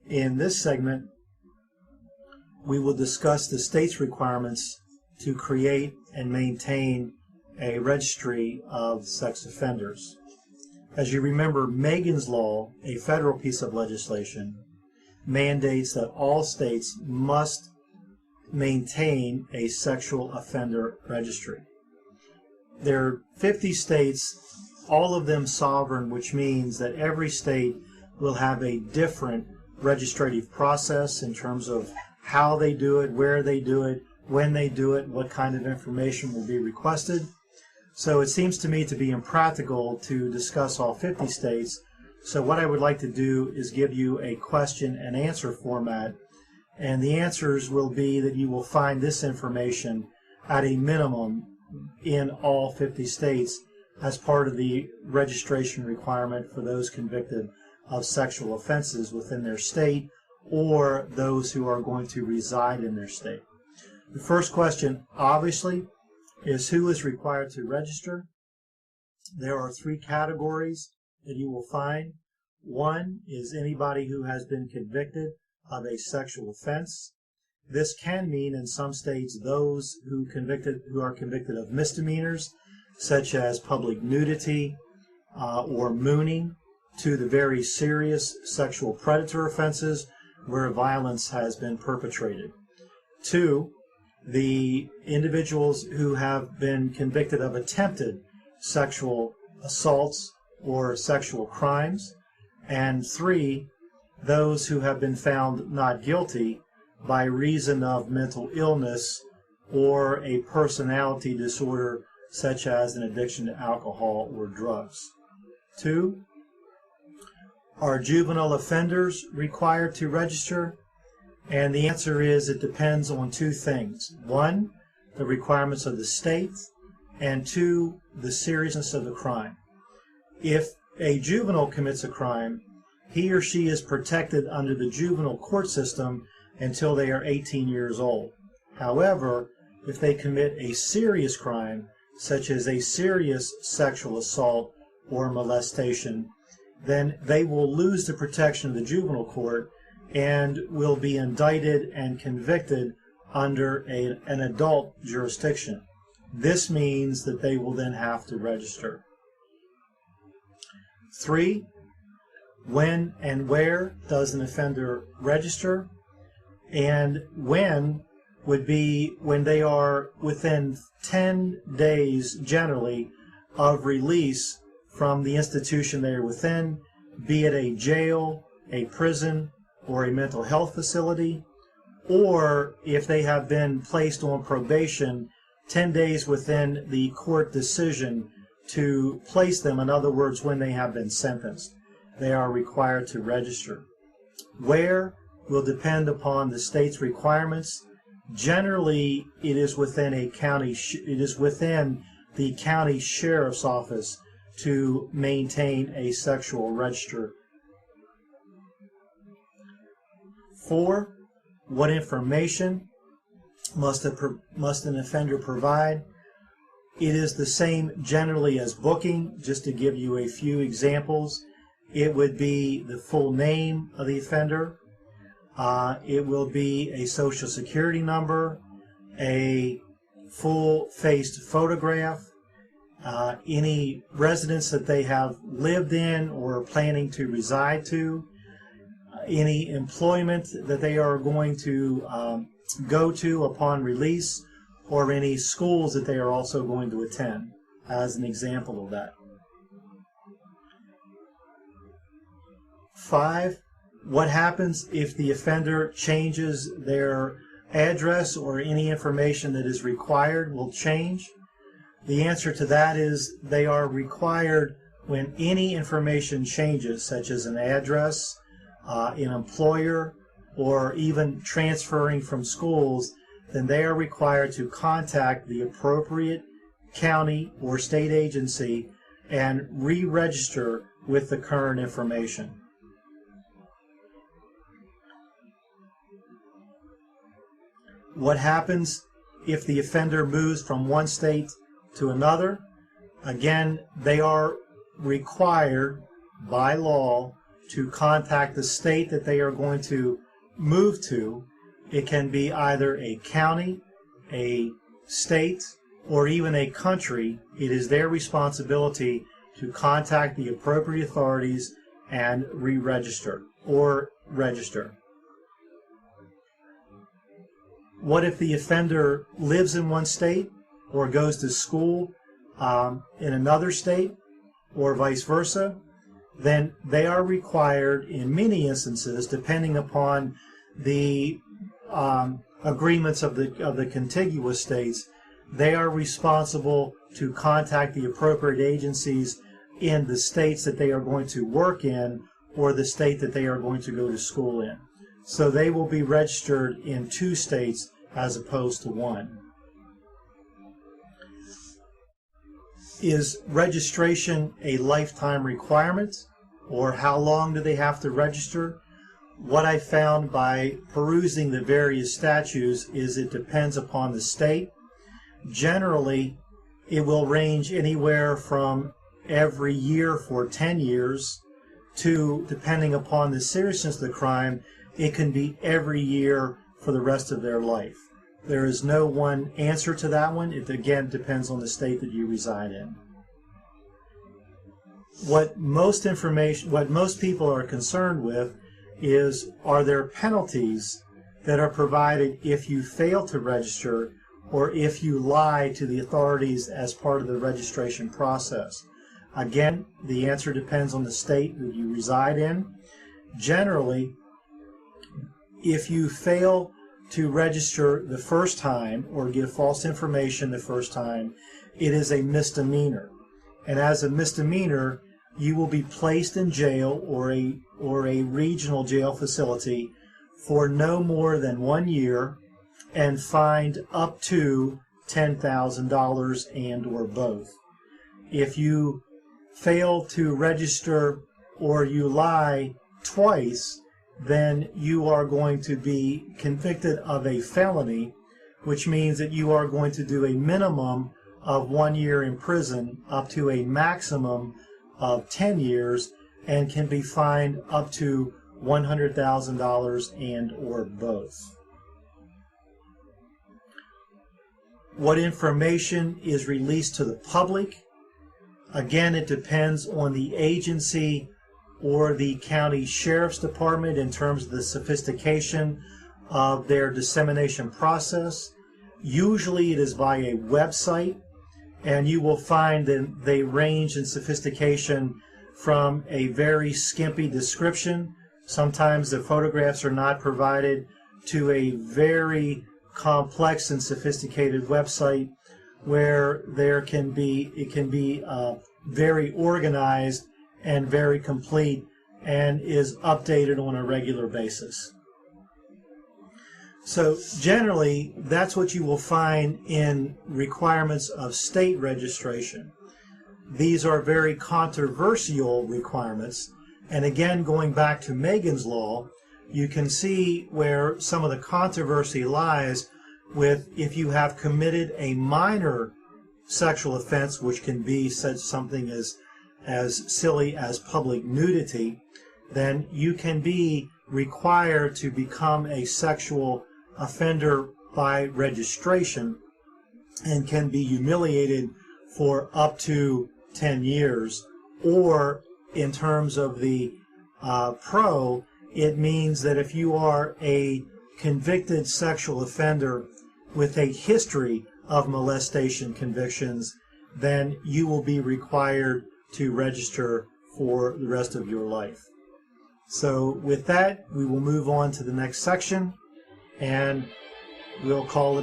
In this segment, we will discuss the state's requirements to create and maintain a registry of sex offenders. As you remember, Megan's Law, a federal piece of legislation, mandates that all states must maintain a sexual offender registry. There are 50 states, all of them sovereign, which means that every state will have a different registrative process in terms of how they do it, where they do it, when they do it, what kind of information will be requested. So it seems to me to be impractical to discuss all 50 states. So what I would like to do is give you a question and answer format, and the answers will be that you will find this information at a minimum in all 50 states as part of the registration requirement for those convicted of sexual offenses within their state or those who are going to reside in their state. The first question, obviously, is who is required to register. There are three categories that you will find. One is anybody who has been convicted of a sexual offense. This can mean in some states those who are convicted of misdemeanors, such as public nudity or mooning, to the very serious sexual predator offenses where violence has been perpetrated. Two, the individuals who have been convicted of attempted sexual assaults or sexual crimes. And three, those who have been found not guilty by reason of mental illness or a personality disorder such as an addiction to alcohol or drugs. Two, are juvenile offenders required to register? And the answer is it depends on two things. One, the requirements of the state, and two, the seriousness of the crime. If a juvenile commits a crime, he or she is protected under the juvenile court system until they are 18 years old. However, if they commit a serious crime, such as a serious sexual assault or molestation, then they will lose the protection of the juvenile court and will be indicted and convicted under an adult jurisdiction. This means that they will then have to register. Three, when and where does an offender register? And when would be when they are within 10 days generally of release from the institution they are within, be it a jail, a prison, or a mental health facility, or if they have been placed on probation 10 days within the court decision to place them, in other words, when they have been sentenced, they are required to register. Where will depend upon the state's requirements. Generally, it is within a county. It is within the county sheriff's office to maintain a sexual register. 4, what information must an offender provide? It is the same generally as booking. Just to give you a few examples, it would be the full name of the offender. It will be a social security number, a full-faced photograph, any residence that they have lived in or are planning to reside to, any employment that they are going to go to upon release, or any schools that they are also going to attend, as an example of that. 5, what happens if the offender changes their address or any information that is required will change? The answer to that is they are required when any information changes, such as an address, an employer, or even transferring from schools, then they are required to contact the appropriate county or state agency and re-register with the current information. What happens if the offender moves from one state to another? Again, they are required by law to contact the state that they are going to move to. It can be either a county, a state, or even a country. It is their responsibility to contact the appropriate authorities and re-register or register. What if the offender lives in one state or goes to school in another state or vice versa? Then they are required in many instances, depending upon the agreements of the contiguous states, they are responsible to contact the appropriate agencies in the states that they are going to work in or the state that they are going to go to school in. So they will be registered in 2 states as opposed to 1. Is registration a lifetime requirement, or how long do they have to register? What I found by perusing the various statutes is it depends upon the state. Generally, it will range anywhere from every year for 10 years to, depending upon the seriousness of the crime, it can be every year for the rest of their life. There is no one answer to that one. It again depends on the state that you reside in. What most people are concerned with is, are there penalties that are provided if you fail to register or if you lie to the authorities as part of the registration process? Again, the answer depends on the state that you reside in. Generally, if you fail to register the first time or give false information the first time, it is a misdemeanor. And as a misdemeanor, you will be placed in jail or a regional jail facility for no more than 1 year and fined up to $10,000 and or both. If you fail to register or you lie twice, then you are going to be convicted of a felony, which means that you are going to do a minimum of 1 year in prison up to a maximum of 10 years and can be fined up to $100,000 and or both. What information is released to the public? Again, it depends on the agency or the county sheriff's department in terms of the sophistication of their dissemination process. Usually it is by a website, and you will find that they range in sophistication from a very skimpy description. Sometimes the photographs are not provided, to a very complex and sophisticated website where it can be very organized and very complete and is updated on a regular basis. So generally, that's what you will find in requirements of state registration. These are very controversial requirements, and again, going back to Megan's Law, you can see where some of the controversy lies with if you have committed a minor sexual offense, which can be something as silly as public nudity, then you can be required to become a sexual offender by registration and can be humiliated for up to 10 years. Or in terms of the pro, it means that if you are a convicted sexual offender with a history of molestation convictions, then you will be required to register for the rest of your life. So with that, we will move on to the next section, and we'll call it